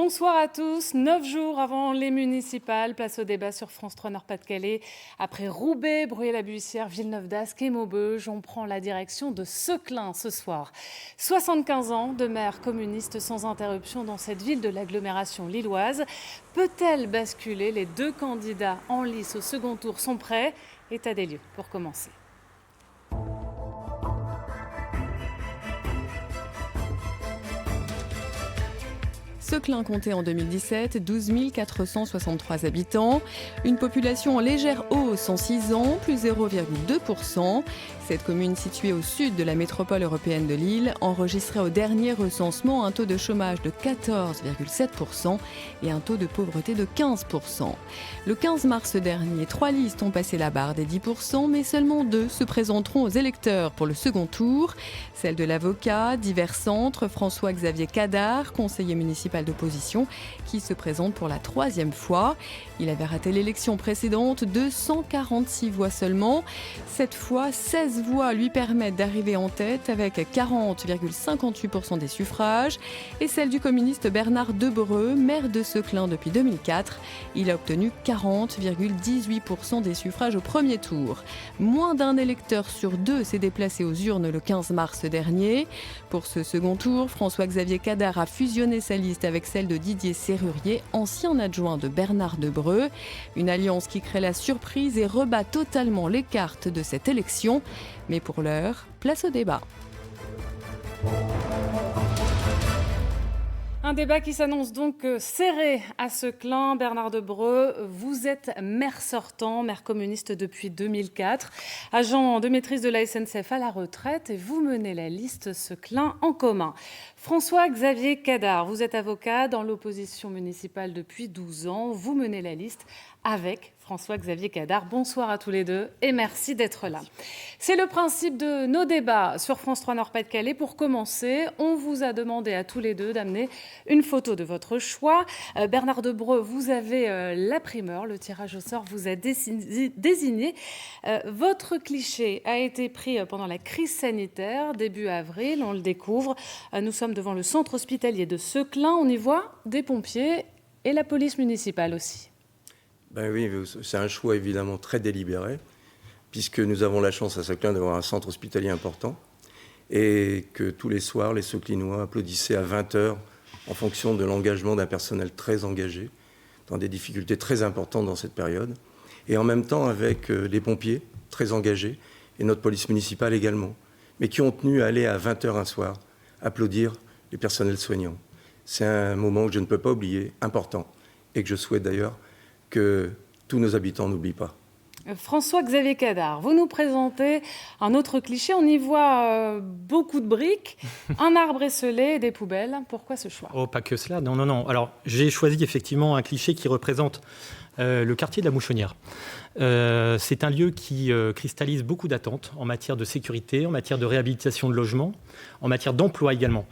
Bonsoir à tous. 9 jours avant les municipales, place au débat sur France 3 Nord-Pas-de-Calais. Après Roubaix, Bruyères-la-Bussière, Villeneuve-d'Ascq et Maubeuge, on prend la direction de Seclin ce soir. 75 ans de maire communiste sans interruption dans cette ville de l'agglomération lilloise. Peut-elle basculer? Les deux candidats en lice au second tour sont prêts. État des lieux pour commencer. Seclin comptait en 2017 12 463 habitants, une population en légère hausse en 6 ans, plus 0,2%. Cette commune située au sud de la métropole européenne de Lille enregistrait au dernier recensement un taux de chômage de 14,7% et un taux de pauvreté de 15%. Le 15 mars dernier, 3 listes ont passé la barre des 10%, mais seulement 2 se présenteront aux électeurs pour le second tour. Celle de l'avocat d'Hiver Centre, François-Xavier Cadar, conseiller municipal d'opposition, qui se présente pour la 3e fois. Il avait raté l'élection précédente, 246 voix seulement. Cette fois, 16 voix lui permettent d'arriver en tête avec 40,58% des suffrages. Et celle du communiste Bernard Debreu, maire de Seclin depuis 2004. Il a obtenu 40,18% des suffrages au premier tour. Moins d'un électeur sur 2 s'est déplacé aux urnes le 15 mars dernier. Pour ce second tour, François-Xavier Cadar a fusionné sa liste avec celle de Didier Serrurier, ancien adjoint de Bernard Debreu. Une alliance qui crée la surprise et rebat totalement les cartes de cette élection. Mais pour l'heure, place au débat. Un débat qui s'annonce donc serré à Seclin. Bernard Debreu, vous êtes maire sortant, maire communiste depuis 2004, agent de maîtrise de la SNCF à la retraite et vous menez la liste Seclin en commun. François-Xavier Cadar, vous êtes avocat dans l'opposition municipale depuis 12 ans. Vous menez la liste avec François-Xavier Cadar. Bonsoir à tous les deux et merci d'être là. C'est le principe de nos débats sur France 3 Nord-Pas-de-Calais. Pour commencer, on vous a demandé à tous les deux d'amener une photo de votre choix. Bernard Debreu, vous avez la primeur, le tirage au sort vous a désigné. Votre cliché a été pris pendant la crise sanitaire, début avril, on le découvre. Nous sommes devant le centre hospitalier de Seclin. On y voit des pompiers et la police municipale aussi. Ben oui, c'est un choix évidemment très délibéré, puisque nous avons la chance à Seclin d'avoir un centre hospitalier important et que tous les soirs, les Seclinois applaudissaient à 20h en fonction de l'engagement d'un personnel très engagé, dans des difficultés très importantes dans cette période, et en même temps avec les pompiers très engagés et notre police municipale également, mais qui ont tenu à aller à 20h un soir applaudir les personnels soignants. C'est un moment que je ne peux pas oublier, important, et que je souhaite d'ailleurs que tous nos habitants n'oublient pas. François-Xavier Cadar, vous nous présentez un autre cliché. On y voit beaucoup de briques, un arbre esselé et des poubelles. Pourquoi ce choix ? Oh, pas que cela. Non. Alors, j'ai choisi effectivement un cliché qui représente le quartier de la Mouchonnière. C'est un lieu qui cristallise beaucoup d'attentes en matière de sécurité, en matière de réhabilitation de logements, en matière d'emploi également.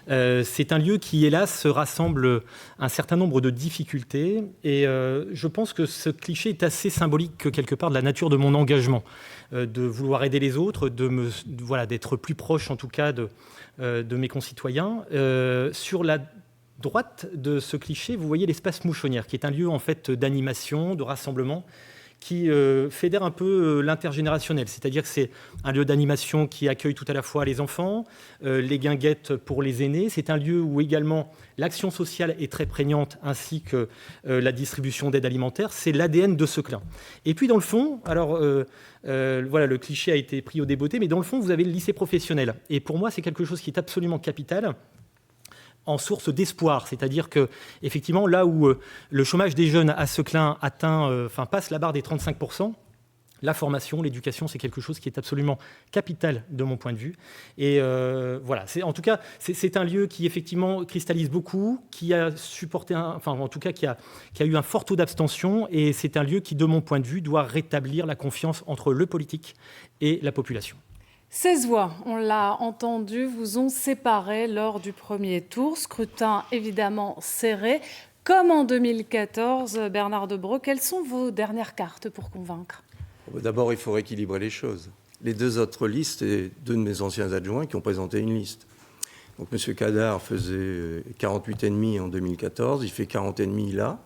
C'est un lieu qui, hélas, rassemble un certain nombre de difficultés et je pense que ce cliché est assez symbolique quelque part de la nature de mon engagement, de vouloir aider les autres, d'être plus proche en tout cas de mes concitoyens. Sur la droite de ce cliché, vous voyez l'espace Mouchonnière, qui est un lieu en fait d'animation, de rassemblement, qui fédère un peu l'intergénérationnel. C'est-à-dire que c'est un lieu d'animation qui accueille tout à la fois les enfants, les guinguettes pour les aînés. C'est un lieu où également l'action sociale est très prégnante, ainsi que la distribution d'aide alimentaire. C'est l'ADN de Seclin. Et puis dans le fond, alors le cliché a été pris au débeauté, mais dans le fond, vous avez le lycée professionnel. Et pour moi, c'est quelque chose qui est absolument capital, en source d'espoir, c'est-à-dire que effectivement là où le chômage des jeunes à Seclin passe la barre des 35%, la formation, l'éducation, c'est quelque chose qui est absolument capital de mon point de vue. Et c'est un lieu qui effectivement cristallise beaucoup, qui a supporté, qui a eu un fort taux d'abstention, et c'est un lieu qui, de mon point de vue, doit rétablir la confiance entre le politique et la population. 16 voix, on l'a entendu, vous ont séparé lors du premier tour. Scrutin évidemment serré. Comme en 2014, Bernard Debreu, quelles sont vos dernières cartes pour convaincre ? D'abord, il faut rééquilibrer les choses. Les deux autres listes, et deux de mes anciens adjoints qui ont présenté une liste. Donc M. Cadar faisait 48,5 en 2014, il fait 40,5 là.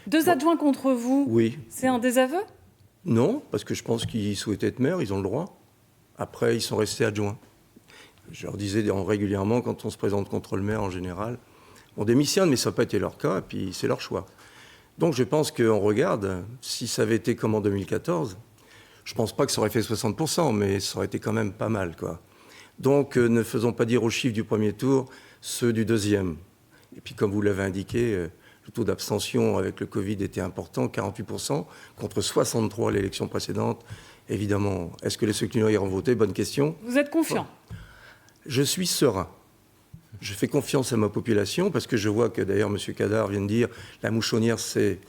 2 adjoints contre vous, Oui. c'est un désaveu? Non, parce que je pense qu'ils souhaitaient être maires, ils ont le droit. Après, ils sont restés adjoints. Je leur disais régulièrement, quand on se présente contre le maire en général, on démissionne, mais ça n'a pas été leur cas, et puis c'est leur choix. Donc je pense qu'on regarde, si ça avait été comme en 2014, je ne pense pas que ça aurait fait 60%, mais ça aurait été quand même pas mal, quoi. Donc ne faisons pas dire aux chiffres du premier tour ceux du deuxième. Et puis comme vous l'avez indiqué, le taux d'abstention avec le Covid était important, 48%, contre 63% à l'élection précédente. Évidemment, est-ce que les Seclinois iront voter? Bonne question. Vous êtes confiant? Je suis serein. Je fais confiance à ma population parce que je vois que d'ailleurs M. Cadar vient de dire la Mouchonnière, c'est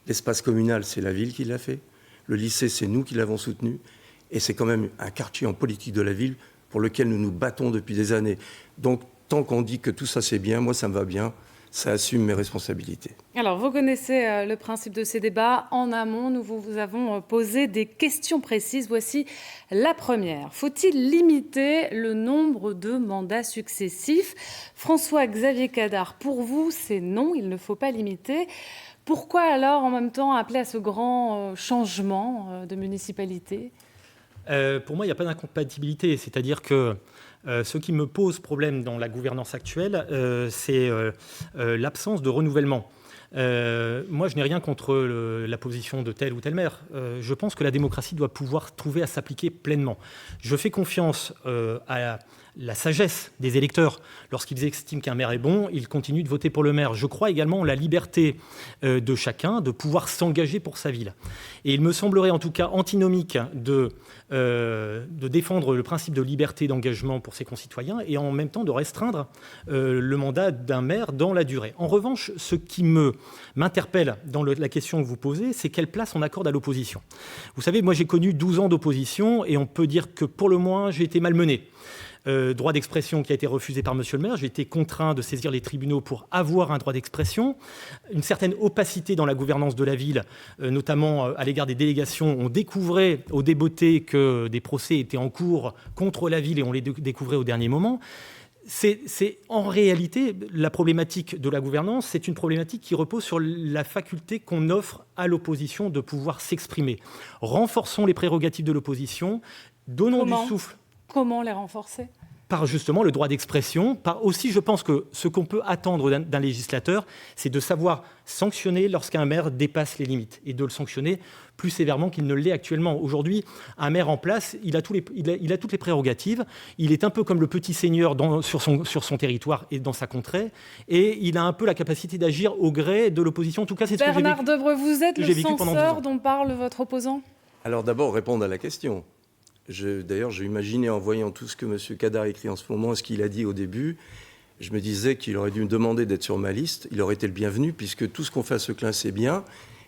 l'espace communal, c'est la ville qui l'a fait. Le lycée, c'est nous qui l'avons soutenu. Et c'est quand même un quartier en politique de la ville pour lequel nous nous battons depuis des années. Donc, tant qu'on dit que tout ça, c'est bien, moi, ça me va bien. Ça assume mes responsabilités. Alors, vous connaissez le principe de ces débats. En amont, nous vous avons posé des questions précises. Voici la première. Faut-il limiter le nombre de mandats successifs? François-Xavier Cadar, pour vous, c'est non, il ne faut pas limiter. Pourquoi alors, en même temps, appeler à ce grand changement de municipalité? Pour moi, il n'y a pas d'incompatibilité. C'est-à-dire que ce qui me pose problème dans la gouvernance actuelle, c'est l'absence de renouvellement. Moi, je n'ai rien contre la position de tel ou tel maire. Je pense que la démocratie doit pouvoir trouver à s'appliquer pleinement. Je fais confiance à la sagesse des électeurs. Lorsqu'ils estiment qu'un maire est bon, ils continuent de voter pour le maire. Je crois également en la liberté de chacun de pouvoir s'engager pour sa ville. Et il me semblerait en tout cas antinomique de défendre le principe de liberté d'engagement pour ses concitoyens et en même temps de restreindre le mandat d'un maire dans la durée. En revanche, ce qui m'interpelle dans la question que vous posez, c'est quelle place on accorde à l'opposition. Vous savez, moi j'ai connu 12 ans d'opposition et on peut dire que pour le moins j'ai été malmené. Droit d'expression qui a été refusé par monsieur le maire. J'ai été contraint de saisir les tribunaux pour avoir un droit d'expression. Une certaine opacité dans la gouvernance de la ville, notamment à l'égard des délégations. On découvrait au débotté que des procès étaient en cours contre la ville et on les découvrait au dernier moment. C'est en réalité la problématique de la gouvernance, c'est une problématique qui repose sur la faculté qu'on offre à l'opposition de pouvoir s'exprimer. Renforçons les prérogatives de l'opposition, donnons du souffle. Comment les renforcer? Par justement le droit d'expression. Par aussi, je pense que ce qu'on peut attendre d'un législateur, c'est de savoir sanctionner lorsqu'un maire dépasse les limites et de le sanctionner plus sévèrement qu'il ne l'est actuellement. Aujourd'hui, un maire en place, il a toutes les prérogatives. Il est un peu comme le petit seigneur sur son territoire et dans sa contrée. Et il a un peu la capacité d'agir au gré de l'opposition. En tout cas, c'est ce que j'ai vécu. Bernard Debreu, vous êtes le censeur dont parle votre opposant? Alors d'abord, répondre à la question. D'ailleurs, j'ai imaginé en voyant tout ce que M. Cadar écrit en ce moment, ce qu'il a dit au début, je me disais qu'il aurait dû me demander d'être sur ma liste. Il aurait été le bienvenu puisque tout ce qu'on fait à Seclin, c'est bien.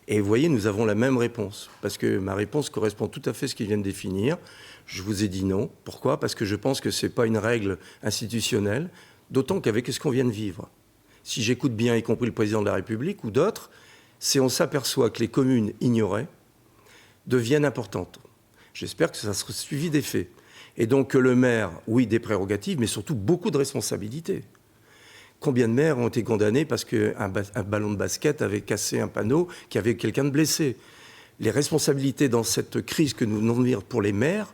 Et vous voyez, nous avons la même réponse. Parce que ma réponse correspond tout à fait à ce qu'il vient de définir. Je vous ai dit non. Pourquoi? Parce que je pense que ce n'est pas une règle institutionnelle, d'autant qu'avec ce qu'on vient de vivre. Si j'écoute bien, y compris le président de la République ou d'autres, c'est on s'aperçoit que les communes ignorées deviennent importantes. J'espère que ça sera suivi des faits. Et donc le maire, oui, des prérogatives, mais surtout beaucoup de responsabilités. Combien de maires ont été condamnés parce qu'un ballon de basket avait cassé un panneau, qu'il y avait quelqu'un de blessé? Les responsabilités dans cette crise que nous venons de vivre pour les maires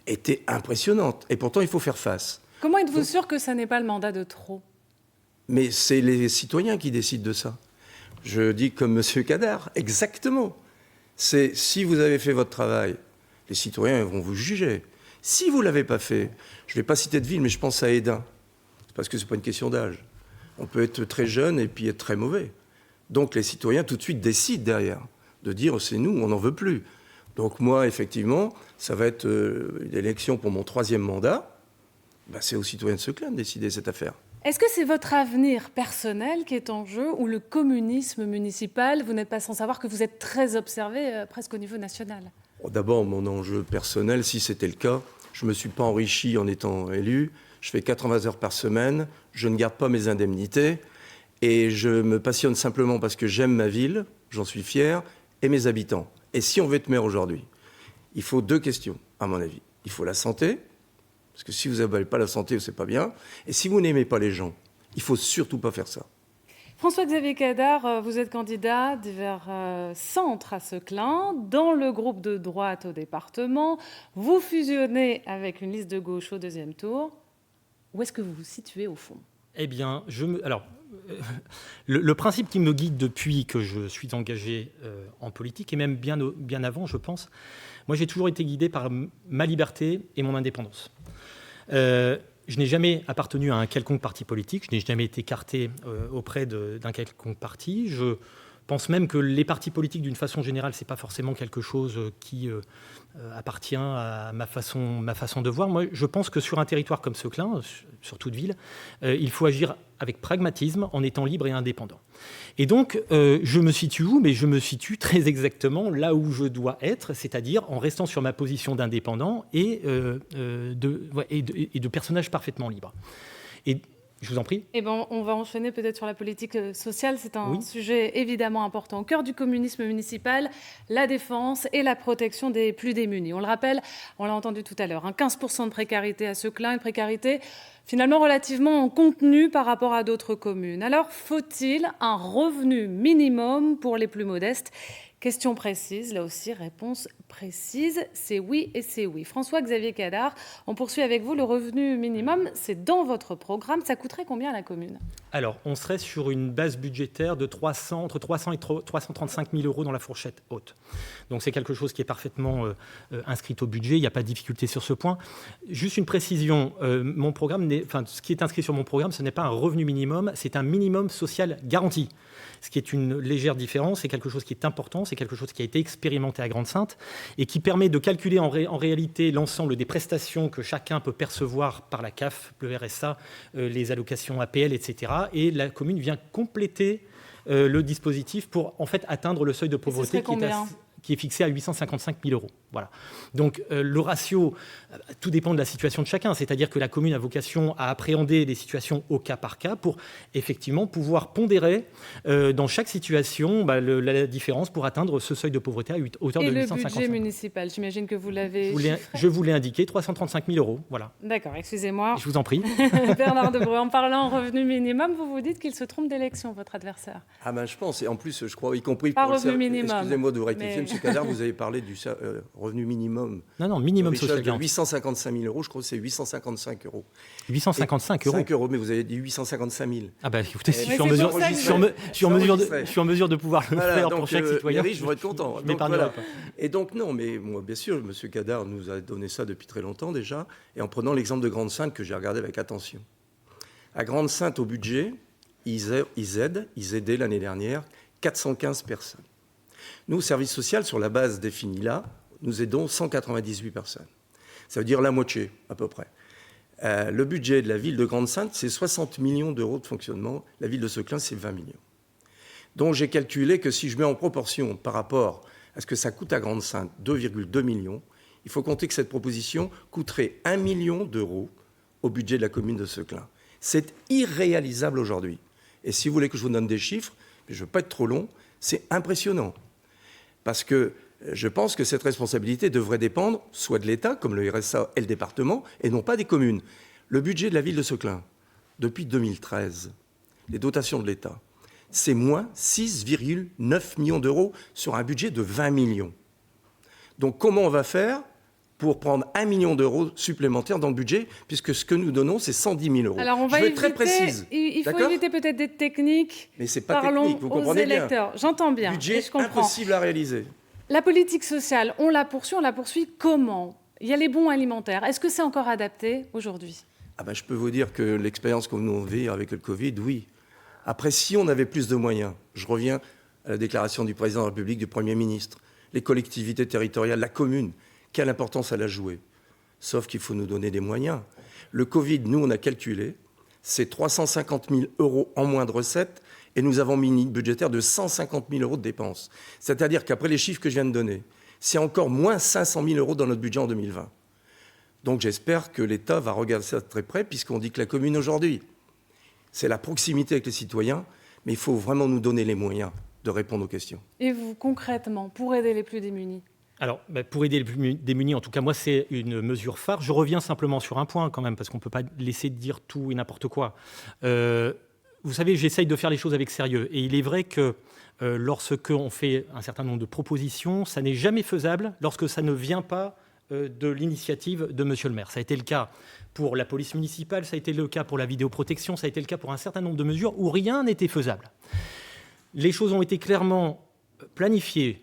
étaient impressionnantes. Et pourtant, il faut faire face. Comment êtes-vous sûr que ça n'est pas le mandat de trop? Mais c'est les citoyens qui décident de ça. Je dis comme M. Cadar, exactement. C'est si vous avez fait votre travail, les citoyens vont vous juger. Si vous ne l'avez pas fait, je ne vais pas citer de ville, mais je pense à Hesdin. Parce que ce n'est pas une question d'âge. On peut être très jeune et puis être très mauvais. Donc les citoyens tout de suite décident derrière de dire c'est nous, on n'en veut plus. Donc moi, effectivement, ça va être une élection pour mon 3e mandat. Ben, c'est aux citoyens de Seclin de décider cette affaire. Est-ce que c'est votre avenir personnel qui est en jeu ou le communisme municipal? Vous n'êtes pas sans savoir que vous êtes très observé presque au niveau national. D'abord, mon enjeu personnel, si c'était le cas, je ne me suis pas enrichi en étant élu. Je fais 80 heures par semaine, je ne garde pas mes indemnités et je me passionne simplement parce que j'aime ma ville, j'en suis fier, et mes habitants. Et si on veut être maire aujourd'hui, il faut 2 questions, à mon avis. Il faut la santé Parce que si vous n'avez pas la santé, c'est pas bien. Et si vous n'aimez pas les gens, il ne faut surtout pas faire ça. François-Xavier Cadare, vous êtes candidat vers centre à Seclin, dans le groupe de droite au département. Vous fusionnez avec une liste de gauche au deuxième tour. Où est-ce que vous vous situez au fond ? Eh bien, le principe qui me guide depuis que je suis engagé en politique, et même bien avant, je pense, moi j'ai toujours été guidé par ma liberté et mon indépendance. Je n'ai jamais appartenu à un quelconque parti politique, je n'ai jamais été écarté auprès d'un quelconque parti. Je pense même que les partis politiques, d'une façon générale, ce n'est pas forcément quelque chose qui appartient à ma façon de voir. Moi, je pense que sur un territoire comme Seclin, sur toute ville, il faut agir avec pragmatisme, en étant libre et indépendant. Et donc, je me situe où ? Mais je me situe très exactement là où je dois être, c'est-à-dire en restant sur ma position d'indépendant et de personnage parfaitement libre. Et je vous en prie. Eh ben, on va enchaîner peut-être sur la politique sociale. C'est un sujet évidemment important. Au cœur du communisme municipal, la défense et la protection des plus démunis. On le rappelle, on l'a entendu tout à l'heure, 15% de précarité à Seclin, une précarité finalement relativement contenue par rapport à d'autres communes. Alors, faut-il un revenu minimum pour les plus modestes ? Question précise, là aussi, réponse précise, c'est oui et c'est oui. François-Xavier Cadare, on poursuit avec vous. Le revenu minimum, c'est dans votre programme. Ça coûterait combien à la commune ? Alors, on serait sur une base budgétaire de entre 300 et 335 000 euros dans la fourchette haute. Donc, c'est quelque chose qui est parfaitement inscrit au budget. Il n'y a pas de difficulté sur ce point. Juste une précision, mon programme ce qui est inscrit sur mon programme, ce n'est pas un revenu minimum, c'est un minimum social garanti. Ce qui est une légère différence, c'est quelque chose qui est important, c'est quelque chose qui a été expérimenté à Grande-Synthe et qui permet de calculer en réalité l'ensemble des prestations que chacun peut percevoir par la CAF, le RSA, les allocations APL, etc. Et la commune vient compléter le dispositif pour en fait atteindre le seuil de pauvreté qui est fixé à 855 000 euros. Voilà. Donc le ratio, tout dépend de la situation de chacun, c'est-à-dire que la commune a vocation à appréhender les situations au cas par cas pour effectivement pouvoir pondérer dans chaque situation la différence pour atteindre ce seuil de pauvreté à hauteur de 855 000. Et le budget municipal, j'imagine que vous l'avez Je vous l'ai indiqué, 335 000 euros. Voilà. D'accord, excusez-moi. Je vous en prie. Bernard Debreu, en parlant revenu minimum, vous vous dites qu'il se trompe d'élection, votre adversaire. Ah ben je pense, et en plus je crois, y compris pas pour revenu minimum. Excusez-moi de vous rectifier, M. Cadare, vous avez parlé du revenu minimum. Non, minimum social de 855 000 euros, je crois que c'est 855 euros. 855 euros. 5 euros, mais vous avez dit 855 000. Ah bah écoutez, je suis en mesure de pouvoir le faire pour chaque citoyen. Les riches vont être contents. Je m'épargnerai pas. Et donc non, mais moi bien sûr, M. Cadare nous a donné ça depuis très longtemps déjà, et en prenant l'exemple de Grande-Synthe que j'ai regardé avec attention. À Grande-Synthe, au budget, ils aidaient l'année dernière 415 personnes. Nous, au service social, sur la base définie là, nous aidons 198 personnes. Ça veut dire la moitié, à peu près. Le budget de la ville de Grande-Synthe, c'est 60 millions d'euros de fonctionnement. La ville de Seclin, c'est 20 millions. Donc j'ai calculé que si je mets en proportion par rapport à ce que ça coûte à Grande-Synthe, 2,2 millions, il faut compter que cette proposition coûterait 1 million d'euros au budget de la commune de Seclin. C'est irréalisable aujourd'hui. Et si vous voulez que je vous donne des chiffres, je ne veux pas être trop long, c'est impressionnant. Parce que je pense que cette responsabilité devrait dépendre soit de l'État, comme le RSA et le département, et non pas des communes. Le budget de la ville de Seclin, depuis 2013, les dotations de l'État, c'est moins 6,9 millions d'euros sur un budget de 20 millions. Donc comment on va faire pour prendre 1 million d'euros supplémentaires dans le budget, puisque ce que nous donnons, c'est 110 000 euros. Alors on va éviter, très précise. Il faut éviter peut-être des techniques. Mais ce n'est pas technique, vous comprenez bien. J'entends bien. Budget je comprends. Impossible à réaliser. La politique sociale, on la poursuit comment ? Il y a les bons alimentaires. Est-ce que c'est encore adapté aujourd'hui ? Je peux vous dire que l'expérience que nous vivons avec le Covid, oui. Après, si on avait plus de moyens, je reviens à la déclaration du président de la République, du Premier ministre, les collectivités territoriales, la commune, quelle importance elle a joué. Sauf qu'il faut nous donner des moyens. Le Covid, nous, on a calculé, c'est 350 000 euros en moins de recettes et nous avons mis une ligne budgétaire de 150 000 euros de dépenses. C'est-à-dire qu'après les chiffres que je viens de donner, c'est encore moins 500 000 euros dans notre budget en 2020. Donc j'espère que l'État va regarder ça de très près, puisqu'on dit que la commune aujourd'hui, c'est la proximité avec les citoyens, mais il faut vraiment nous donner les moyens de répondre aux questions. Et vous, concrètement, pour aider les plus démunis ? Alors, pour aider les plus démunis, en tout cas, moi, c'est une mesure phare. Je reviens simplement sur un point quand même, parce qu'on ne peut pas laisser dire tout et n'importe quoi. Vous savez, j'essaye de faire les choses avec sérieux. Et il est vrai que lorsqu'on fait un certain nombre de propositions, ça n'est jamais faisable lorsque ça ne vient pas de l'initiative de Monsieur le maire. Ça a été le cas pour la police municipale, ça a été le cas pour la vidéoprotection, ça a été le cas pour un certain nombre de mesures où rien n'était faisable. Les choses ont été clairement planifiées.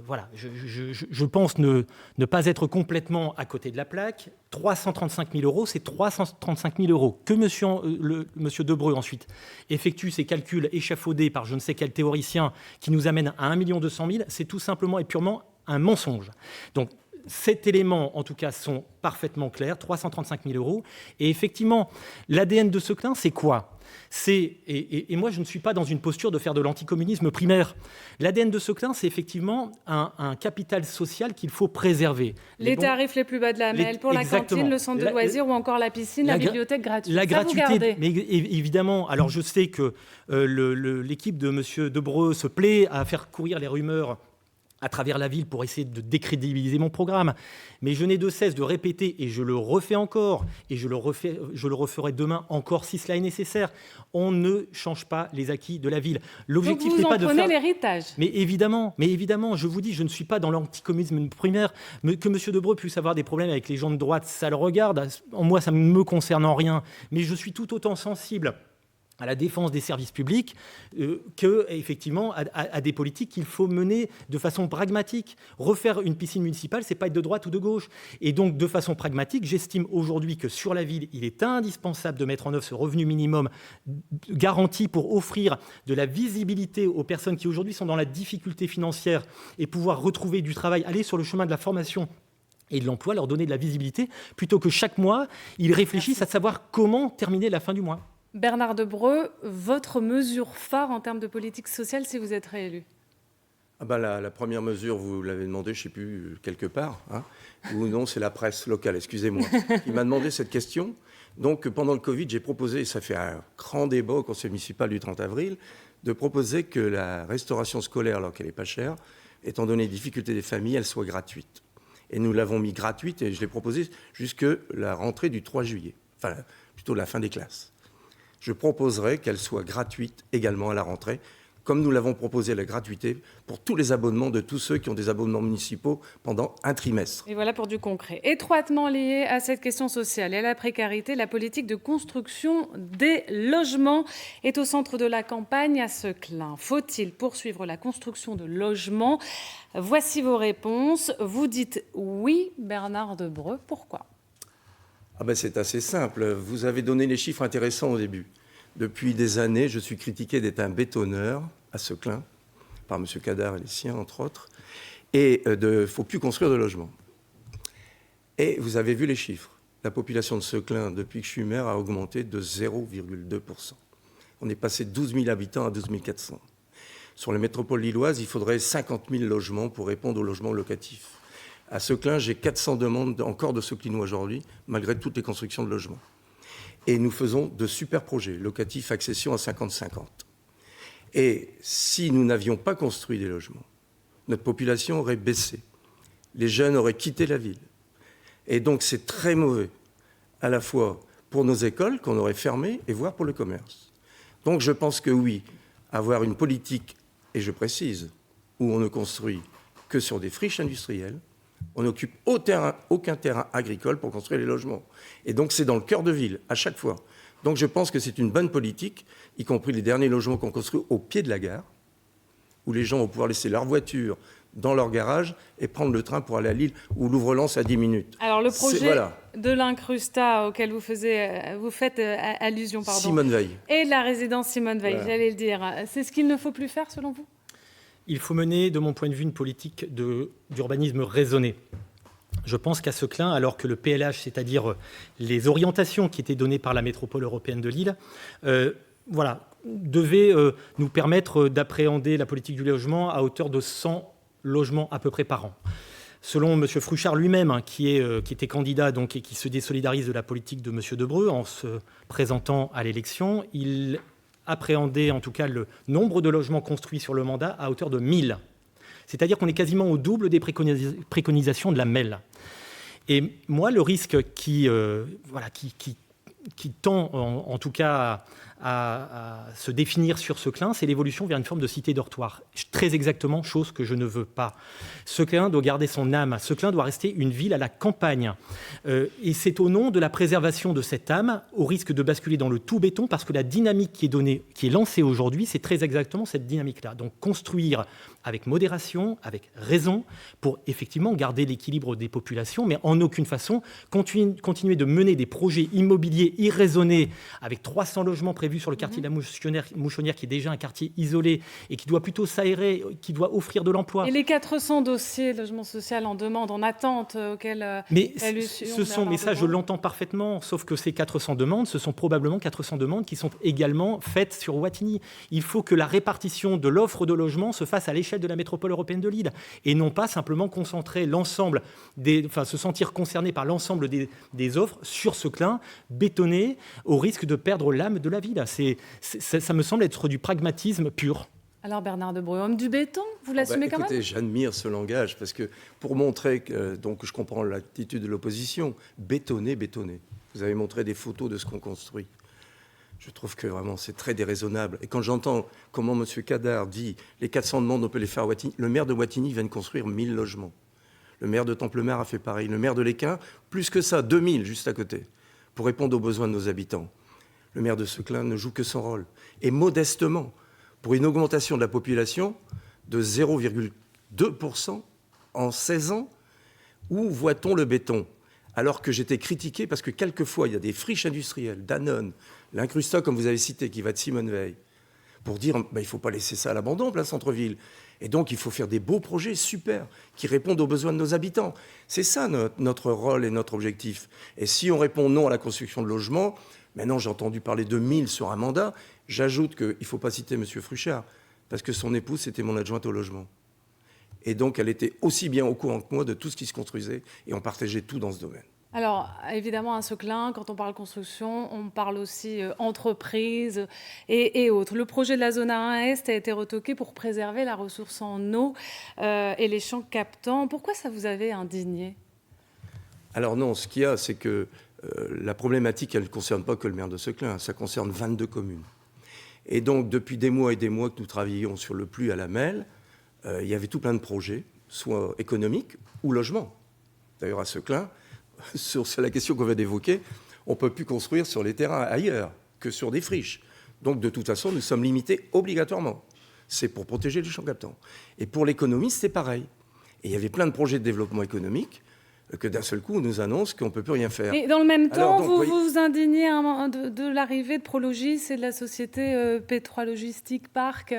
Voilà, je pense ne pas être complètement à côté de la plaque. 335 000 euros, c'est 335 000 euros. Que monsieur Debreu ensuite effectue ces calculs échafaudés par je ne sais quel théoricien qui nous amène à 1 200 000, c'est tout simplement et purement un mensonge. Donc, cet élément, en tout cas, sont parfaitement clairs, 335 000 euros. Et effectivement, l'ADN de Seclin, c'est quoi ? Et moi, je ne suis pas dans une posture de faire de l'anticommunisme primaire. L'ADN de Seclin, c'est effectivement un capital social qu'il faut préserver. Les tarifs les plus bas de la MEL pour la cantine, le centre de loisirs ou encore la piscine, la bibliothèque gratuite. La gratuité, mais évidemment. Alors, je sais que l'équipe de M. Debreu se plaît à faire courir les rumeurs à travers la ville pour essayer de décrédibiliser mon programme. Mais je n'ai de cesse de répéter, et je le refais encore, et je le referai demain encore si cela est nécessaire, on ne change pas les acquis de la ville. L'objectif n'est pas de faire... l'héritage. Mais évidemment, je vous dis, je ne suis pas dans l'anticommunisme primaire. Que M. Debreu puisse avoir des problèmes avec les gens de droite, ça le regarde. Moi, ça ne me concerne en rien. Mais je suis tout autant sensible à la défense des services publics que, effectivement, à des politiques qu'il faut mener de façon pragmatique. Refaire une piscine municipale, c'est pas être de droite ou de gauche. Et donc, de façon pragmatique, j'estime aujourd'hui que sur la ville, il est indispensable de mettre en œuvre ce revenu minimum garanti pour offrir de la visibilité aux personnes qui aujourd'hui sont dans la difficulté financière et pouvoir retrouver du travail, aller sur le chemin de la formation et de l'emploi, leur donner de la visibilité, plutôt que chaque mois, ils réfléchissent à savoir comment terminer la fin du mois. Bernard Debreu, votre mesure phare en termes de politique sociale si vous êtes réélu ? La première mesure, vous l'avez demandé, je ne sais plus, quelque part, ou non, c'est la presse locale, excusez-moi, qui m'a demandé cette question. Donc, pendant le Covid, j'ai proposé, et ça fait un grand débat au conseil municipal du 30 avril, de proposer que la restauration scolaire, alors qu'elle n'est pas chère, étant donné les difficultés des familles, elle soit gratuite. Et nous l'avons mis gratuite, et je l'ai proposé jusque la rentrée du 3 juillet, enfin, plutôt la fin des classes. Je proposerai qu'elle soit gratuite également à la rentrée, comme nous l'avons proposé la gratuité pour tous les abonnements de tous ceux qui ont des abonnements municipaux pendant un trimestre. Et voilà pour du concret. Étroitement lié à cette question sociale et à la précarité, la politique de construction des logements est au centre de la campagne à Seclin. Faut-il poursuivre la construction de logements ? Voici vos réponses. Vous dites oui, Bernard Debreu. Pourquoi ? C'est assez simple. Vous avez donné les chiffres intéressants au début. Depuis des années, je suis critiqué d'être un bétonneur à Seclin, par M. Cadar et les siens, entre autres, et il ne faut plus construire de logements. Et vous avez vu les chiffres. La population de Seclin, depuis que je suis maire, a augmenté de 0,2%. On est passé de 12 000 habitants à 12 400. Sur la métropole lilloise, il faudrait 50 000 logements pour répondre aux logements locatifs. À Seclin, j'ai 400 demandes encore de Seclinois aujourd'hui, malgré toutes les constructions de logements. Et nous faisons de super projets, locatifs, accession à 50-50. Et si nous n'avions pas construit des logements, notre population aurait baissé. Les jeunes auraient quitté la ville. Et donc c'est très mauvais, à la fois pour nos écoles qu'on aurait fermées, et voire pour le commerce. Donc je pense que oui, avoir une politique, et je précise, où on ne construit que sur des friches industrielles, on n'occupe aucun terrain agricole pour construire les logements. Et donc, c'est dans le cœur de ville, à chaque fois. Donc, je pense que c'est une bonne politique, y compris les derniers logements qu'on construit au pied de la gare, où les gens vont pouvoir laisser leur voiture dans leur garage et prendre le train pour aller à Lille, où l'ouvre-lance à 10 minutes. Alors, le projet de l'Incrusta, auquel vous faites allusion, Simone Veil. Et de la résidence Simone Veil, j'allais le dire. C'est ce qu'il ne faut plus faire, selon vous ? Il faut mener, de mon point de vue, une politique d'urbanisme raisonné. Je pense qu'à Seclin, alors que le PLH, c'est-à-dire les orientations qui étaient données par la métropole européenne de Lille, devait nous permettre d'appréhender la politique du logement à hauteur de 100 logements à peu près par an. Selon M. Fruchard lui-même, qui était candidat donc, et qui se désolidarise de la politique de M. Debreu en se présentant à l'élection, il appréhendait en tout cas le nombre de logements construits sur le mandat à hauteur de 1000. C'est-à-dire qu'on est quasiment au double des préconisations de la MEL. Et moi, le risque qui tend en tout cas à se définir sur Seclin, c'est l'évolution vers une forme de cité-dortoir. Très exactement, chose que je ne veux pas. Seclin doit garder son âme. Seclin doit rester une ville à la campagne. Et c'est au nom de la préservation de cette âme, au risque de basculer dans le tout béton, parce que la dynamique qui est donnée, qui est lancée aujourd'hui, c'est très exactement cette dynamique-là. Donc construire avec modération, avec raison, pour effectivement garder l'équilibre des populations, mais en aucune façon continuer de mener des projets immobiliers irraisonnés avec 300 logements prévus sur le quartier de la Mouchonnière, qui est déjà un quartier isolé et qui doit plutôt s'aérer, qui doit offrir de l'emploi. Et les 400 dossiers de logement social en demande, en attente, auxquels... Mais ça, je l'entends parfaitement, sauf que ces 400 demandes, ce sont probablement 400 demandes qui sont également faites sur Wattignies. Il faut que la répartition de l'offre de logement se fasse à l'échelle de la métropole européenne de Lille, et non pas simplement concentrer se sentir concerné par l'ensemble des offres sur Seclin, bétonné, au risque de perdre l'âme de la ville. Ça me semble être du pragmatisme pur. Alors Bernard Debreu, homme du béton, vous l'assumez quand même ? J'admire ce langage, parce que pour montrer que je comprends l'attitude de l'opposition, bétonner. Vous avez montré des photos de ce qu'on construit. Je trouve que vraiment c'est très déraisonnable. Et quand j'entends comment M. Cadar dit les 400 demandes, on peut les faire à Wattignies, le maire de Wattignies vient de construire 1000 logements. Le maire de Templemar a fait pareil. Le maire de l'Équin, plus que ça, 2000 juste à côté, pour répondre aux besoins de nos habitants. Le maire de Seclin ne joue que son rôle. Et modestement, pour une augmentation de la population de 0,2% en 16 ans, où voit-on le béton ? Alors que j'étais critiqué parce que quelquefois, il y a des friches industrielles, Danone, l'Incrusta, comme vous avez cité, qui va de Simone Veil, pour dire il ne faut pas laisser ça à l'abandon, plein centre-ville. Et donc, il faut faire des beaux projets super qui répondent aux besoins de nos habitants. C'est ça notre rôle et notre objectif. Et si on répond non à la construction de logements, maintenant j'ai entendu parler de 1000 sur un mandat, j'ajoute qu'il ne faut pas citer M. Fruchard, parce que son épouse était mon adjointe au logement. Et donc, elle était aussi bien au courant que moi de tout ce qui se construisait, et on partageait tout dans ce domaine. Alors, évidemment, à Seclin, quand on parle construction, on parle aussi entreprise et autres. Le projet de la zone A1 Est a été retoqué pour préserver la ressource en eau et les champs captants. Pourquoi ça vous avait indigné ? Alors non, ce qu'il y a, c'est que la problématique, elle ne concerne pas que le maire de Seclin, ça concerne 22 communes. Et donc, depuis des mois et des mois que nous travaillions sur le PLU à la MEL, il y avait tout plein de projets, soit économiques ou logements. D'ailleurs, à Seclin, sur la question qu'on vient d'évoquer, on ne peut plus construire sur les terrains ailleurs que sur des friches. Donc, de toute façon, nous sommes limités obligatoirement. C'est pour protéger les champs captants. Et pour l'économie, c'est pareil. Et il y avait plein de projets de développement économique que d'un seul coup, on nous annonce qu'on ne peut plus rien faire. Et dans le même temps, vous vous indignez de l'arrivée de Prologis et de la société P3 Logistique Park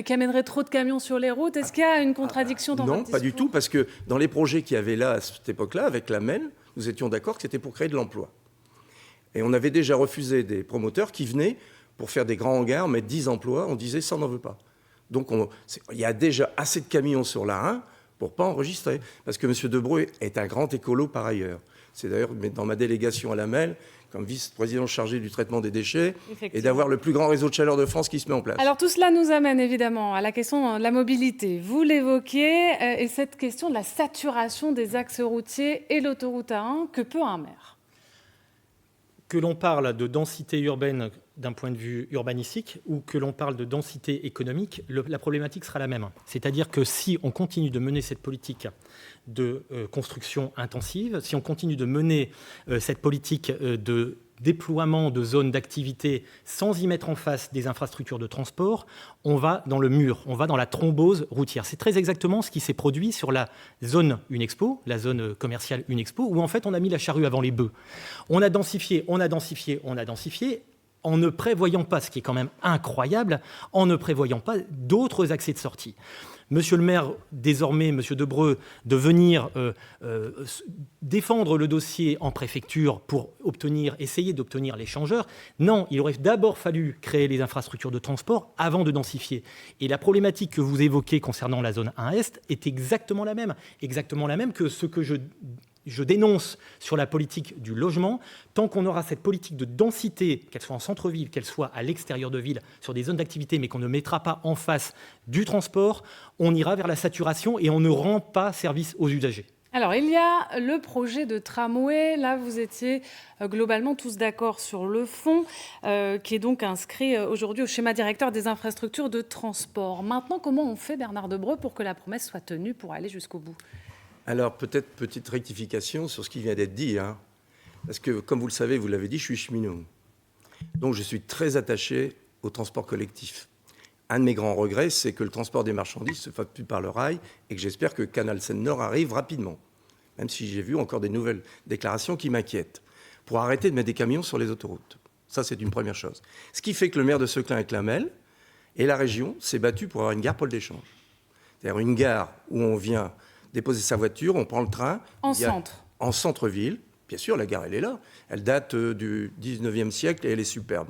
qui amènerait trop de camions sur les routes. Est-ce qu'il y a une contradiction dans votre discours ? Non, pas du tout, parce que dans les projets qu'il y avait là, à cette époque-là, avec la MEL, nous étions d'accord que c'était pour créer de l'emploi. Et on avait déjà refusé des promoteurs qui venaient pour faire des grands hangars, mettre 10 emplois, on disait ça, on n'en veut pas. Donc il y a déjà assez de camions sur la 1 pour ne pas enregistrer. Parce que M. Debreu est un grand écolo par ailleurs. C'est d'ailleurs dans ma délégation à la MEL, comme vice-président chargé du traitement des déchets, et d'avoir le plus grand réseau de chaleur de France qui se met en place. Alors tout cela nous amène évidemment à la question de la mobilité. Vous l'évoquiez, et cette question de la saturation des axes routiers et l'autoroute A1, que peut un maire ? Que l'on parle de densité urbaine d'un point de vue urbanistique ou que l'on parle de densité économique, la problématique sera la même. C'est-à-dire que si on continue de mener cette politique de construction intensive, si on continue de mener cette politique de déploiement de zones d'activité sans y mettre en face des infrastructures de transport, on va dans le mur, on va dans la thrombose routière. C'est très exactement ce qui s'est produit sur la zone Unexpo, la zone commerciale Unexpo, où en fait on a mis la charrue avant les bœufs. On a densifié, en ne prévoyant pas, ce qui est quand même incroyable, en ne prévoyant pas d'autres accès de sortie. Monsieur le maire, désormais, Monsieur Debreu, de venir défendre le dossier en préfecture pour essayer d'obtenir l'échangeur. Non, il aurait d'abord fallu créer les infrastructures de transport avant de densifier. Et la problématique que vous évoquez concernant la zone 1 Est est exactement la même que ce que je je dénonce sur la politique du logement, tant qu'on aura cette politique de densité, qu'elle soit en centre-ville, qu'elle soit à l'extérieur de ville, sur des zones d'activité, mais qu'on ne mettra pas en face du transport, on ira vers la saturation et on ne rend pas service aux usagers. Alors, il y a le projet de tramway. Là, vous étiez globalement tous d'accord sur le fond, qui est donc inscrit aujourd'hui au schéma directeur des infrastructures de transport. Maintenant, comment on fait, Bernard Debreu, pour que la promesse soit tenue, pour aller jusqu'au bout ? Alors, peut-être petite rectification sur ce qui vient d'être dit. Parce que, comme vous le savez, vous l'avez dit, je suis cheminot. Donc, je suis très attaché au transport collectif. Un de mes grands regrets, c'est que le transport des marchandises se fasse plus par le rail et que j'espère que Canal Seine-Nord arrive rapidement. Même si j'ai vu encore des nouvelles déclarations qui m'inquiètent. Pour arrêter de mettre des camions sur les autoroutes. Ça, c'est une première chose. Ce qui fait que le maire de Seclin et Clamel et la région s'est battu pour avoir une gare pôle d'échange. C'est-à-dire une gare où on vient déposer sa voiture, on prend le train. En centre. En centre-ville. Bien sûr, la gare, elle est là. Elle date du 19e siècle et elle est superbe.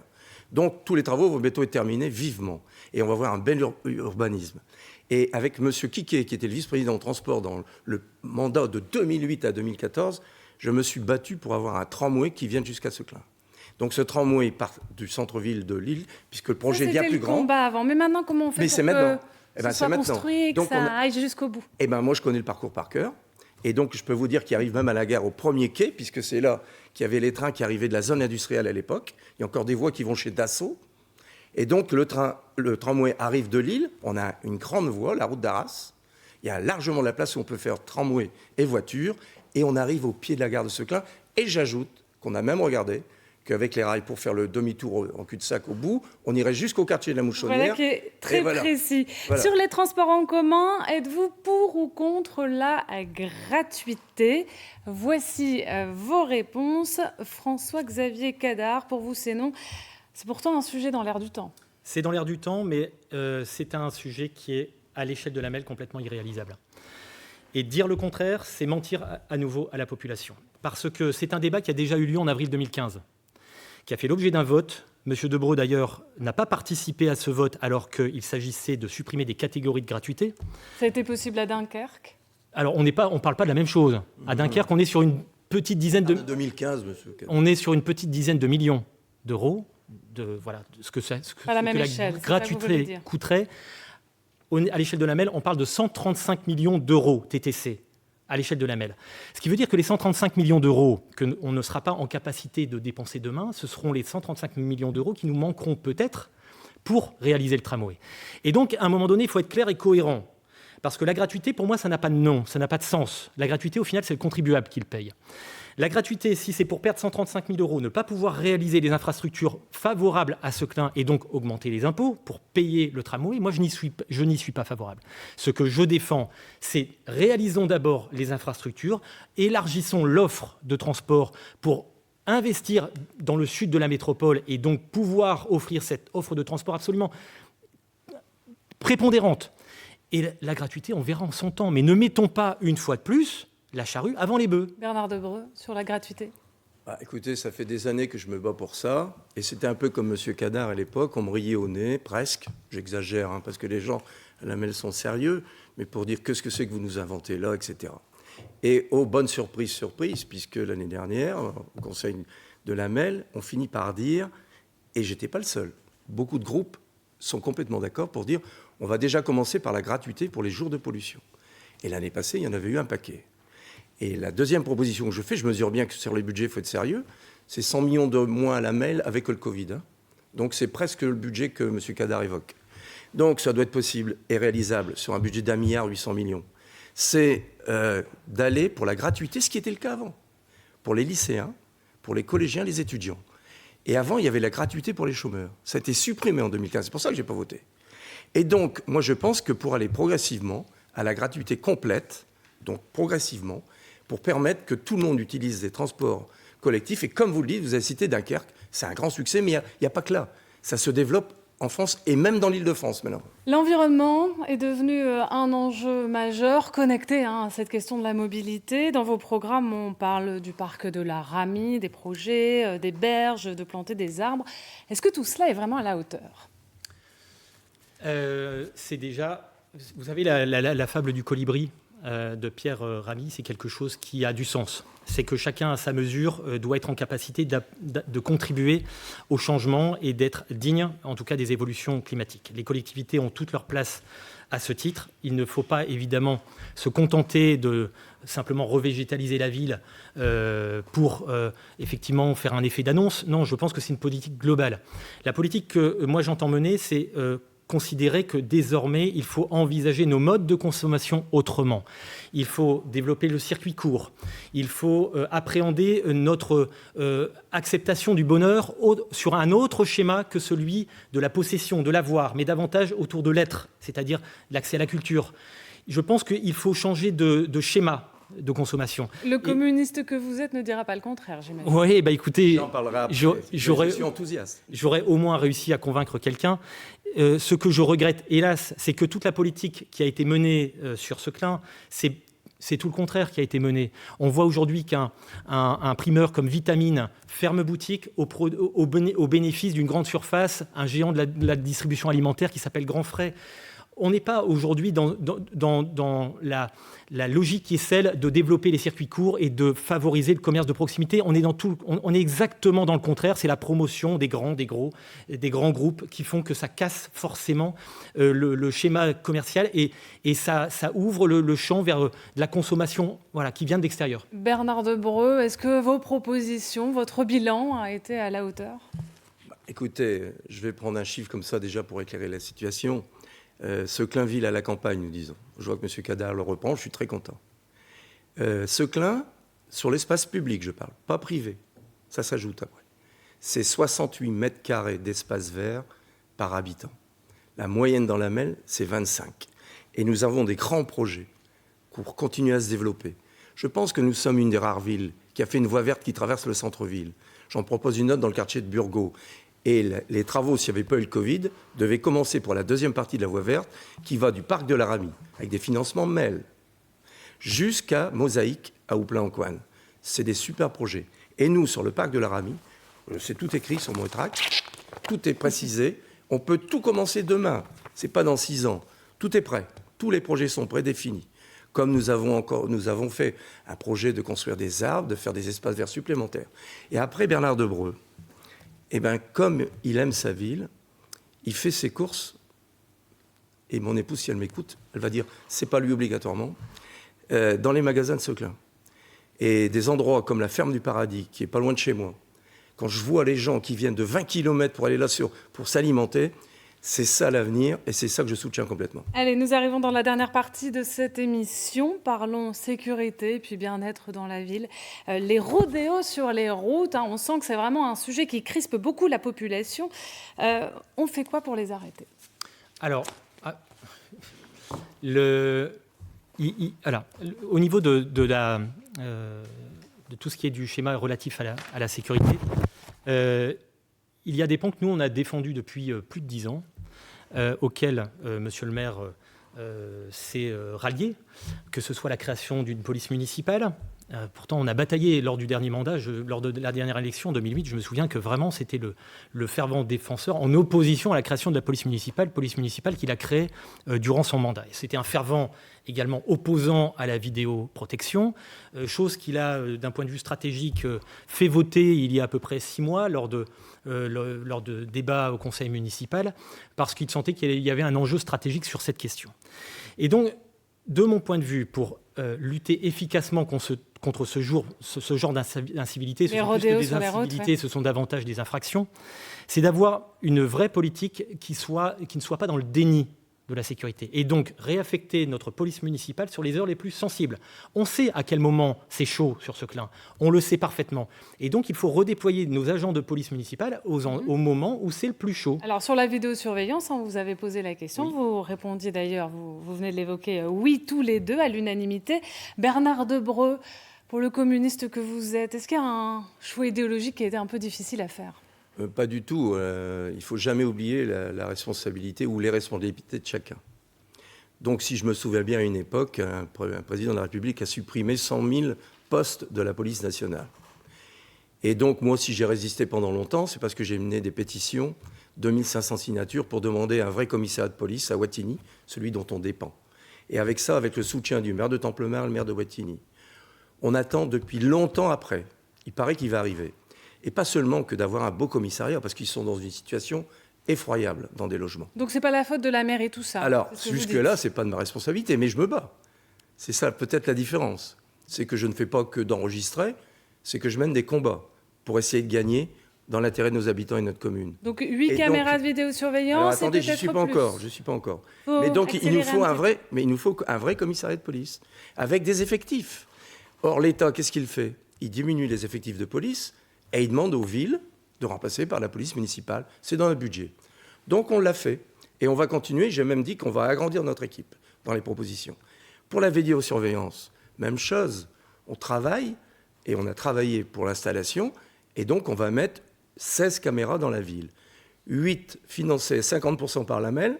Donc, tous les travaux vont bientôt être terminés vivement. Et on va voir un bel urbanisme. Et avec M. Quiquet, qui était le vice-président au transport dans le mandat de 2008 à 2014, je me suis battu pour avoir un tramway qui vienne jusqu'à Seclin. Donc, ce tramway part du centre-ville de Lille, puisque le projet est bien plus grand. C'était le combat avant. Mais maintenant, comment on fait pour que ce soit construit et que ça aille jusqu'au bout ? Eh bien, moi, je connais le parcours par cœur. Et donc, je peux vous dire qu'il arrive même à la gare au premier quai, puisque c'est là qu'il y avait les trains qui arrivaient de la zone industrielle à l'époque. Il y a encore des voies qui vont chez Dassault. Et donc, le tramway arrive de Lille. On a une grande voie, la route d'Arras. Il y a largement la place où on peut faire tramway et voiture. Et on arrive au pied de la gare de Seclin. Et j'ajoute qu'on a même regardé qu'avec les rails, pour faire le demi-tour en cul-de-sac au bout, on irait jusqu'au quartier de la Mouchonnière. Voilà qui est très précis. Voilà. Sur les transports en commun, êtes-vous pour ou contre la gratuité ? Voici vos réponses. François-Xavier Cadar, pour vous, c'est non. C'est pourtant un sujet dans l'air du temps. C'est dans l'air du temps, mais c'est un sujet qui est, à l'échelle de la MEL, complètement irréalisable. Et dire le contraire, c'est mentir à nouveau à la population. Parce que c'est un débat qui a déjà eu lieu en avril 2015. Qui a fait l'objet d'un vote. M. Debreu, d'ailleurs, n'a pas participé à ce vote alors qu'il s'agissait de supprimer des catégories de gratuité. Ça a été possible à Dunkerque ? Alors, on ne parle pas de la même chose. À Dunkerque, on est sur une petite dizaine de... 2015, monsieur. On est sur une petite dizaine de millions d'euros. Ce que la gratuité coûterait. À l'échelle de la MEL, on parle de 135 millions d'euros TTC. À l'échelle de la MEL. Ce qui veut dire que les 135 millions d'euros qu'on ne sera pas en capacité de dépenser demain, ce seront les 135 millions d'euros qui nous manqueront peut-être pour réaliser le tramway. Et donc, à un moment donné, il faut être clair et cohérent. Parce que la gratuité, pour moi, ça n'a pas de nom, ça n'a pas de sens. La gratuité, au final, c'est le contribuable qui le paye. La gratuité, si c'est pour perdre 135 000 euros, ne pas pouvoir réaliser des infrastructures favorables à Seclin et donc augmenter les impôts pour payer le tramway, moi, je n'y suis pas favorable. Ce que je défends, c'est réalisons d'abord les infrastructures, élargissons l'offre de transport pour investir dans le sud de la métropole et donc pouvoir offrir cette offre de transport absolument prépondérante. Et la gratuité, on verra en son temps. Mais ne mettons pas, une fois de plus, la charrue avant les bœufs. Bernard Debreu, sur la gratuité. Écoutez, ça fait des années que je me bats pour ça. Et c'était un peu comme M. Cadar à l'époque. On me riait au nez, presque. J'exagère, parce que les gens à la MEL sont sérieux. Mais pour dire qu'est-ce que c'est que vous nous inventez là, etc. Et bonne surprise, puisque l'année dernière, au Conseil de la MEL, on finit par dire, et j'étais pas le seul, beaucoup de groupes sont complètement d'accord pour dire on va déjà commencer par la gratuité pour les jours de pollution. Et l'année passée, il y en avait eu un paquet. Et la deuxième proposition que je fais, je mesure bien que sur les budgets, il faut être sérieux, c'est 100 millions de moins à la MEL avec le Covid. Donc c'est presque le budget que M. Cadar évoque. Donc ça doit être possible et réalisable sur un budget d'1,8 milliard. C'est d'aller pour la gratuité, ce qui était le cas avant, pour les lycéens, pour les collégiens, les étudiants. Et avant, il y avait la gratuité pour les chômeurs. Ça a été supprimé en 2015, c'est pour ça que je n'ai pas voté. Et donc, moi je pense que pour aller progressivement à la gratuité complète, donc progressivement, pour permettre que tout le monde utilise des transports collectifs, et comme vous le dites, vous avez cité Dunkerque, c'est un grand succès, mais il n'y a pas que là. Ça se développe en France et même dans l'Île-de-France maintenant. L'environnement est devenu un enjeu majeur connecté à cette question de la mobilité. Dans vos programmes, on parle du parc de la Ramie, des projets, des berges, de planter des arbres. Est-ce que tout cela est vraiment à la hauteur ? C'est déjà... Vous savez la fable du colibri de Pierre Ramy, c'est quelque chose qui a du sens. C'est que chacun à sa mesure doit être en capacité de contribuer au changement et d'être digne, en tout cas, des évolutions climatiques. Les collectivités ont toute leur place à ce titre. Il ne faut pas évidemment se contenter de simplement revégétaliser la ville pour effectivement faire un effet d'annonce. Non, je pense que c'est une politique globale. La politique que moi j'entends mener, c'est considérer que désormais, il faut envisager nos modes de consommation autrement. Il faut développer le circuit court. Il faut appréhender notre acceptation du bonheur sur un autre schéma que celui de la possession, de l'avoir, mais davantage autour de l'être, c'est-à-dire l'accès à la culture. Je pense qu'il faut changer de schéma de consommation. Le communiste que vous êtes ne dira pas le contraire, j'imagine. Oui, écoutez, J'en parlerai après. Je suis enthousiaste. J'aurais au moins réussi à convaincre quelqu'un. Ce que je regrette, hélas, c'est que toute la politique qui a été menée sur Seclin, c'est tout le contraire qui a été mené. On voit aujourd'hui qu'un primeur comme Vitamine ferme boutique au bénéfice d'une grande surface, un géant de la distribution alimentaire qui s'appelle Grand Frais. On n'est pas aujourd'hui dans la logique qui est celle de développer les circuits courts et de favoriser le commerce de proximité. On est exactement dans le contraire. C'est la promotion des grands groupes qui font que ça casse forcément le schéma commercial et ça ouvre le champ vers de la consommation qui vient de l'extérieur. Bernard Debreu, est-ce que vos propositions, votre bilan a été à la hauteur ? Écoutez, je vais prendre un chiffre comme ça déjà pour éclairer la situation. Seclin ville à la campagne, nous disons. Je vois que M. Cadar le reprend, je suis très content. Seclin, sur l'espace public, je parle, pas privé, ça s'ajoute après. C'est 68 mètres carrés d'espace vert par habitant. La moyenne dans la Melle, c'est 25. Et nous avons des grands projets pour continuer à se développer. Je pense que nous sommes une des rares villes qui a fait une voie verte qui traverse le centre-ville. J'en propose une autre dans le quartier de Burgot. Et les travaux, s'il n'y avait pas eu le Covid, devaient commencer pour la deuxième partie de la voie verte qui va du parc de la Ramie, avec des financements MEL, jusqu'à Mosaïque à Houplain-en-Couanne. C'est des super projets. Et nous, sur le parc de la Ramie, c'est tout écrit sur mon tract, tout est précisé. On peut tout commencer demain. Ce n'est pas dans 6 ans. Tout est prêt. Tous les projets sont prédéfinis. Comme nous avons fait un projet de construire des arbres, de faire des espaces verts supplémentaires. Et après, Bernard Debreu, comme il aime sa ville, il fait ses courses, et mon épouse, si elle m'écoute, elle va dire, c'est pas lui obligatoirement, dans les magasins de Seclin. Et des endroits comme la Ferme du Paradis, qui est pas loin de chez moi, quand je vois les gens qui viennent de 20 km pour aller là pour s'alimenter, c'est ça l'avenir et c'est ça que je soutiens complètement. Allez, nous arrivons dans la dernière partie de cette émission. Parlons sécurité puis bien-être dans la ville. Les rodéos sur les routes, on sent que c'est vraiment un sujet qui crispe beaucoup la population. On fait quoi pour les arrêter ? Alors, au niveau de tout ce qui est du schéma relatif à la sécurité, il y a des points que nous, on a défendus depuis plus de 10 ans, auxquels monsieur le maire s'est rallié, que ce soit la création d'une police municipale. Pourtant, on a bataillé lors du dernier mandat, lors de la dernière élection en 2008. Je me souviens que vraiment, c'était le fervent défenseur en opposition à la création de la police municipale qu'il a créée durant son mandat. Et c'était un fervent également opposant à la vidéoprotection, chose qu'il a, d'un point de vue stratégique, fait voter il y a à peu près 6 mois lors de débats au conseil municipal, parce qu'il sentait qu'il y avait un enjeu stratégique sur cette question. Et donc, de mon point de vue, pour lutter efficacement contre ce genre d'incivilité, ce sont plus que des incivilités, ce sont davantage des infractions, c'est d'avoir une vraie politique qui ne soit pas dans le déni de la sécurité. Et donc, réaffecter notre police municipale sur les heures les plus sensibles. On sait à quel moment c'est chaud sur Seclin. On le sait parfaitement. Et donc, il faut redéployer nos agents de police municipale au moment où c'est le plus chaud. Alors, sur la vidéosurveillance, vous avez posé la question. Oui. Vous répondiez d'ailleurs, vous venez de l'évoquer, oui, tous les deux, à l'unanimité. Bernard Debreu, pour le communiste que vous êtes, est-ce qu'il y a un choix idéologique qui a été un peu difficile à faire ? Pas du tout. Il ne faut jamais oublier la responsabilité ou les responsabilités de chacun. Donc, si je me souviens bien, à une époque, un président de la République a supprimé 100 000 postes de la police nationale. Et donc, moi, si j'ai résisté pendant longtemps, c'est parce que j'ai mené des pétitions, 2500 signatures, pour demander un vrai commissariat de police à Wattignies, celui dont on dépend. Et avec ça, avec le soutien du maire de Templemar, le maire de Wattignies, on attend depuis longtemps après. Il paraît qu'il va arriver. Et pas seulement que d'avoir un beau commissariat, parce qu'ils sont dans une situation effroyable dans des logements. Donc c'est pas la faute de la mairie tout ça. Alors, c'est ce que vous jusque-là, dites. c'est pas de ma responsabilité, mais je me bats. C'est ça peut-être la différence. C'est que je ne fais pas que d'enregistrer, c'est que je mène des combats pour essayer de gagner dans l'intérêt de nos habitants et de notre commune. Donc 8 Et caméras donc- de vidéosurveillance. Alors et attendez, peut-être je ne suis pas encore. Mais donc il nous faut un vrai commissariat de police avec des effectifs. Or l'État, qu'est-ce qu'il fait? Il diminue les effectifs de police et il demande aux villes de remplacer par la police municipale. C'est dans le budget. Donc on l'a fait et on va continuer. J'ai même dit qu'on va agrandir notre équipe dans les propositions. Pour la vidéosurveillance, même chose. On travaille et on a travaillé pour l'installation et donc on va mettre 16 caméras dans la ville. 8 financées à 50% par l'AMEL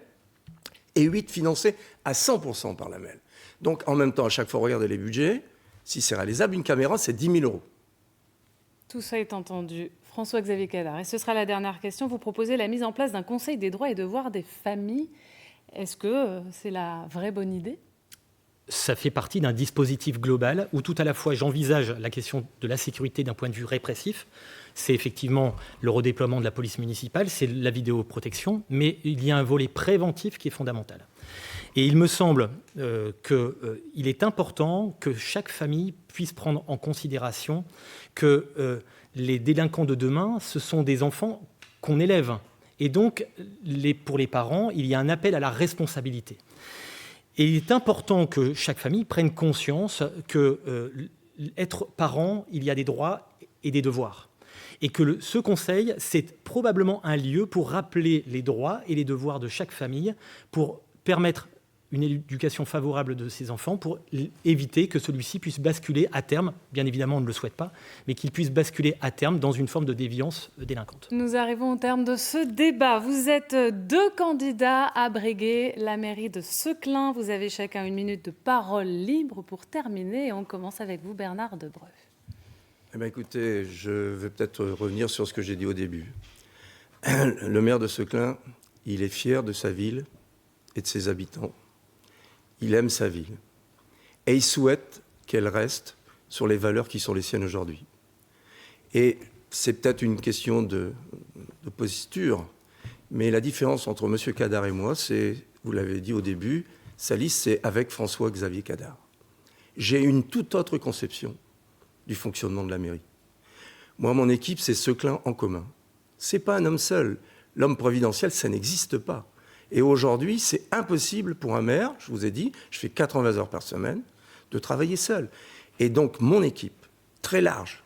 et 8 financées à 100% par l'AMEL. Donc en même temps, à chaque fois, regardez les budgets. Si c'est réalisable, une caméra, c'est 10 000 euros. Tout ça est entendu. François-Xavier Cadare. Et ce sera la dernière question. Vous proposez la mise en place d'un conseil des droits et devoirs des familles. Est-ce que c'est la vraie bonne idée? Ça fait partie d'un dispositif global où tout à la fois j'envisage la question de la sécurité d'un point de vue répressif. C'est effectivement le redéploiement de la police municipale, c'est la vidéoprotection, mais il y a un volet préventif qui est fondamental. Et il me semble qu'il est important que chaque famille puisse prendre en considération que les délinquants de demain, ce sont des enfants qu'on élève. Et donc, pour les parents, il y a un appel à la responsabilité. Et il est important que chaque famille prenne conscience qu'être parent, il y a des droits et des devoirs. Et que ce conseil, c'est probablement un lieu pour rappeler les droits et les devoirs de chaque famille, pour permettre une éducation favorable de ses enfants, pour éviter que celui-ci puisse basculer à terme, bien évidemment on ne le souhaite pas, mais qu'il puisse basculer à terme dans une forme de déviance délinquante. Nous arrivons au terme de ce débat. Vous êtes 2 candidats à briguer la mairie de Seclin. Vous avez chacun 1 minute de parole libre pour terminer. Et on commence avec vous, Bernard Debreu. Eh bien, écoutez, je vais peut-être revenir sur ce que j'ai dit au début. Le maire de Seclin, il est fier de sa ville et de ses habitants. Il aime sa ville. Et il souhaite qu'elle reste sur les valeurs qui sont les siennes aujourd'hui. Et c'est peut-être une question de posture, mais la différence entre M. Cadare et moi, c'est, vous l'avez dit au début, sa liste, c'est avec François-Xavier Cadare. J'ai une toute autre conception du fonctionnement de la mairie. Moi, mon équipe, c'est Seclin en commun. Ce n'est pas un homme seul. L'homme providentiel, ça n'existe pas. Et aujourd'hui, c'est impossible pour un maire, je vous ai dit, je fais 80 heures par semaine, de travailler seul. Et donc, mon équipe, très large,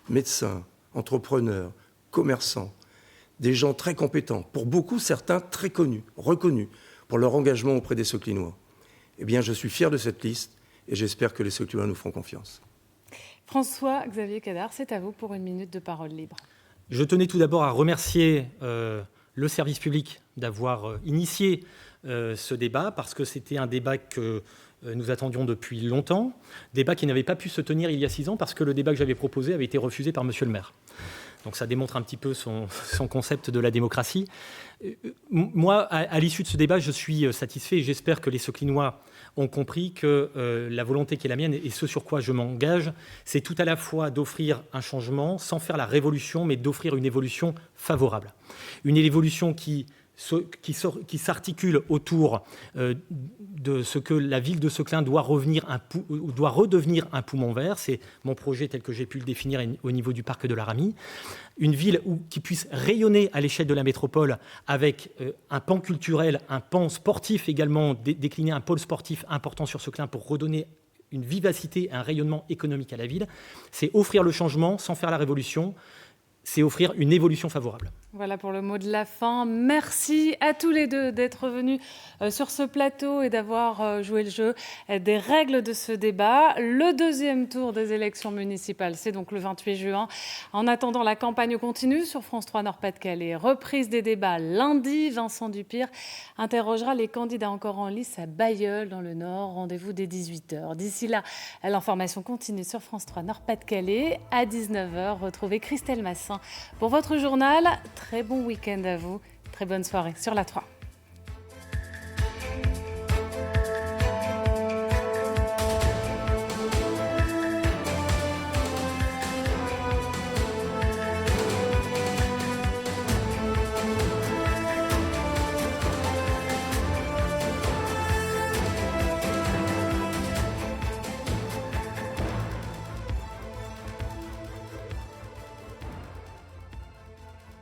médecins, entrepreneurs, commerçants, des gens très compétents, pour beaucoup, certains très connus, reconnus, pour leur engagement auprès des Seclinois. Eh bien, je suis fier de cette liste et j'espère que les Seclinois nous feront confiance. François-Xavier Cadare, c'est à vous pour 1 minute de parole libre. Je tenais tout d'abord à remercier le service public d'avoir initié ce débat, parce que c'était un débat que nous attendions depuis longtemps, débat qui n'avait pas pu se tenir il y a 6 ans, parce que le débat que j'avais proposé avait été refusé par monsieur le maire. Donc ça démontre un petit peu son concept de la démocratie. Moi, à l'issue de ce débat, je suis satisfait et j'espère que les Seclinois ont compris que la volonté qui est la mienne et ce sur quoi je m'engage, c'est tout à la fois d'offrir un changement sans faire la révolution, mais d'offrir une évolution favorable. Une évolution qui s'articule autour de ce que la ville de Seclin doit redevenir un poumon vert. C'est mon projet tel que j'ai pu le définir au niveau du parc de la Ramie. Une ville qui puisse rayonner à l'échelle de la métropole avec un pan culturel, un pan sportif également, décliner un pôle sportif important sur Seclin pour redonner une vivacité, un rayonnement économique à la ville. C'est offrir le changement sans faire la révolution. C'est offrir une évolution favorable. Voilà pour le mot de la fin. Merci à tous les deux d'être venus sur ce plateau et d'avoir joué le jeu des règles de ce débat. Le 2e tour des élections municipales, c'est donc le 28 juin. En attendant, la campagne continue sur France 3 Nord-Pas-de-Calais. Reprise des débats lundi. Vincent Dupire interrogera les candidats encore en lice à Bailleul dans le Nord. Rendez-vous dès 18h. D'ici là, l'information continue sur France 3 Nord-Pas-de-Calais. À 19h, retrouvez Christelle Massin pour votre journal. Très bon week-end à vous. Très bonne soirée sur la 3.